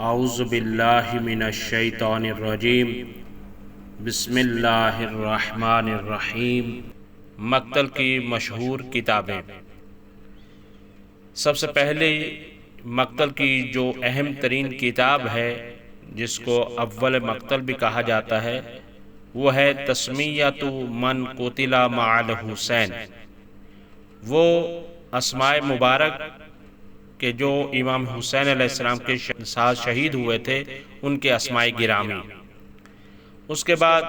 اعوذ باللہ من الشیطان الرجیم بسم اللہ الرحمن الرحیم۔ مقتل کی مشہور کتابیں۔ سب سے پہلے مقتل کی جو اہم ترین کتاب ہے جس کو اول مقتل بھی کہا جاتا ہے وہ ہے تسمیۃ من قتل مع الحسین۔ وہ اسماء مبارک کہ جو امام حسین علیہ السلام کے ساتھ شہید ہوئے تھے ان کے اسماء گرامی۔ اس کے بعد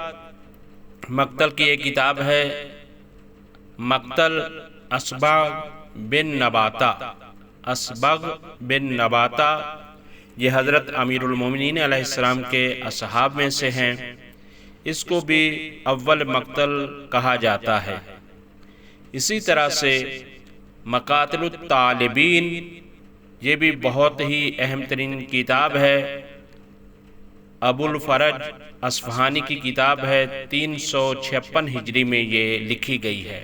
مقتل کی ایک کتاب ہے مقتل اصبغ بن نباتہ۔ اصبغ بن نباتہ یہ حضرت امیر المومنین علیہ السلام کے اصحاب میں سے ہیں، اس کو بھی اول مقتل کہا جاتا ہے۔ اسی طرح سے مقاتل الطالبین یہ بھی بہت ہی اہم ترین کتاب ہے، ابو الفرج اصفہانی کی کتاب ہے، 356 ہجری میں یہ لکھی گئی ہے۔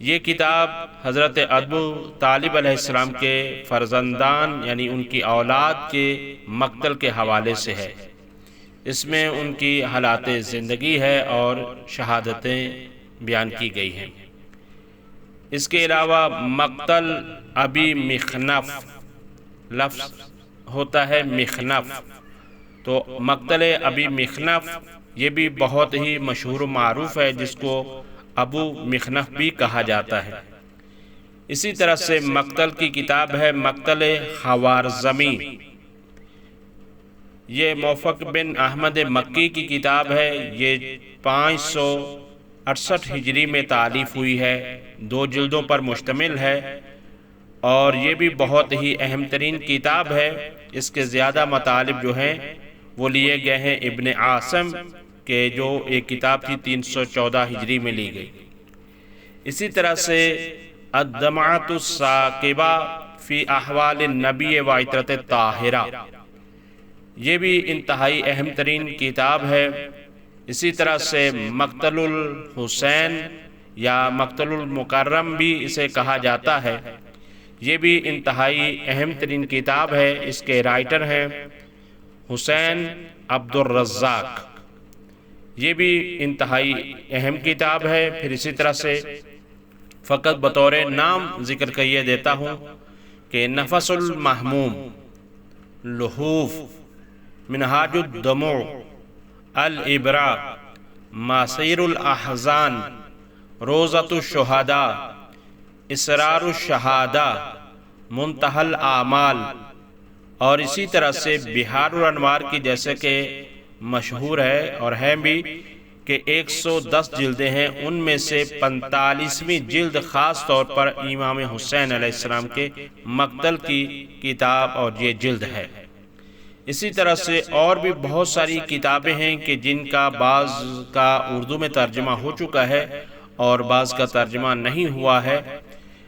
یہ کتاب حضرت ابو طالب علیہ السلام کے فرزندان یعنی ان کی اولاد کے مقتل کے حوالے سے ہے۔ اس میں ان کی حالات زندگی ہے اور شہادتیں بیان کی گئی ہیں۔ اس کے علاوہ مقتل ابی مخنف، لفظ ہوتا ہے مخنف، تو مقتل ابی مخنف یہ بھی بہت ہی مشہور و معروف ہے، جس کو ابو مخنف بھی کہا جاتا ہے۔ اسی طرح سے مقتل کی کتاب ہے مقتل خوارزمی۔ یہ موفق بن احمد مکی کی کتاب ہے، یہ 568 ہجری میں تالیف ہوئی ہے، 2 جلدوں پر مشتمل ہے اور یہ بھی بہت ہی اہم ترین کتاب ہے۔ اس کے زیادہ مطالب جو ہیں وہ لیے گئے ہیں ابن عاصم کے جو ایک کتاب تھی 314 ہجری میں لی گئی۔ اسی طرح سے الدمعۃ الثاقبہ فی احوال النبی و عطرۃ الطاہرہ، یہ بھی انتہائی اہم ترین کتاب ہے۔ اسی طرح سے مقتل الحسین یا مقتل المکرم بھی اسے کہا جاتا ہے، یہ بھی انتہائی اہم ترین کتاب ہے۔ اس کے رائٹر ہیں حسین عبد الرزاق، یہ بھی انتہائی اہم کتاب ہے۔ پھر اسی طرح سے فقط بطور نام ذکر کیے دیتا ہوں کہ نفس المحموم، لحوف، منہاج الدموع، الابراء، ماسیر الاحزان، روضۃ الشہداء، اسرار الشہادہ، منتہی الاعمال، اور اسی طرح سے بحار الانوار کی جیسے کہ مشہور ہے اور ہیں بھی کہ 110 جلدیں ہیں، ان میں سے 45ویں جلد خاص طور پر امام حسین علیہ السلام کے مقتل کی کتاب اور یہ جلد ہے۔ اسی طرح سے اور بھی بہت ساری کتابیں ہیں کہ جن کا بعض کا اردو میں ترجمہ ہو چکا ہے اور بعض کا ترجمہ نہیں ہوا ہے،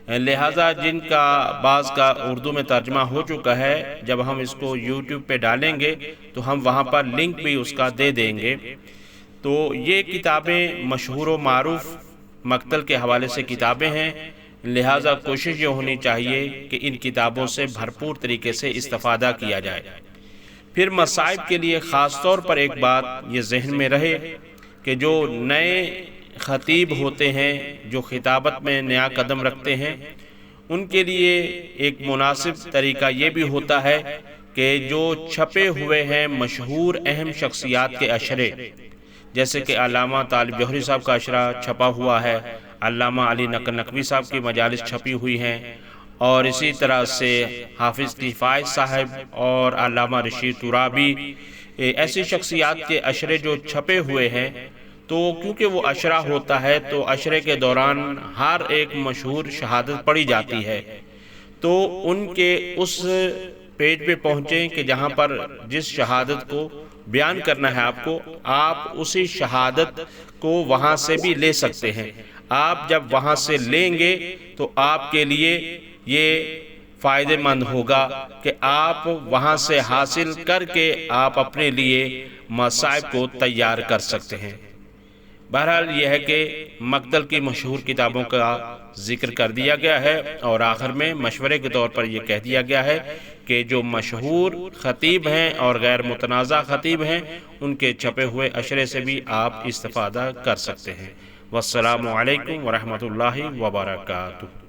لہٰذا جن کا بعض کا اردو میں ترجمہ ہو چکا ہے جب ہم اس کو یوٹیوب پہ ڈالیں گے تو ہم وہاں پر لنک بھی اس کا دے دیں گے۔ تو یہ کتابیں مشہور و معروف مقتل کے حوالے سے کتابیں ہیں، لہٰذا کوشش یہ ہونی چاہیے کہ ان کتابوں سے بھرپور طریقے سے استفادہ کیا جائے۔ پھر مصائب کے لیے خاص طور پر ایک بات یہ ذہن میں رہے کہ جو نئے خطیب ہوتے ہیں، جو خطابت میں نیا قدم رکھتے ہیں، ان کے لیے ایک مناسب طریقہ یہ بھی ہوتا ہے کہ جو چھپے ہوئے ہیں مشہور اہم شخصیات کے اشرے، جیسے کہ علامہ طالب جوہری صاحب کا اشرا چھپا ہوا ہے، علامہ علی نقوی صاحب کی مجالس چھپی ہوئی ہیں، اور اسی طرح سے حافظ کفایت صاحب اور علامہ رشید ترابی، ایسی شخصیات کے اشرے جو چھپے ہوئے ہیں، تو کیونکہ وہ اشرا ہوتا ہے تو اشرے کے دوران ہر ایک مشہور شہادت پڑھی جاتی ہے، تو ان کے اس پیج پہ پہنچیں کہ جہاں پر جس شہادت کو بیان کرنا ہے آپ اسی شہادت کو وہاں سے بھی لے سکتے ہیں۔ آپ جب وہاں سے لیں گے تو آپ کے لیے یہ فائدہ مند ہوگا کہ آپ وہاں سے حاصل کر کے آپ اپنے لیے مصائب کو تیار کر سکتے ہیں۔ بہرحال یہ ہے کہ مقتل کی مشہور کتابوں کا ذکر کر دیا گیا ہے، اور آخر میں مشورے کے طور پر یہ کہہ دیا گیا ہے کہ جو مشہور خطیب ہیں اور غیر متنازع خطیب ہیں ان کے چھپے ہوئے اشرے سے بھی آپ استفادہ کر سکتے ہیں۔ والسلام علیکم ورحمۃ اللہ وبرکاتہ۔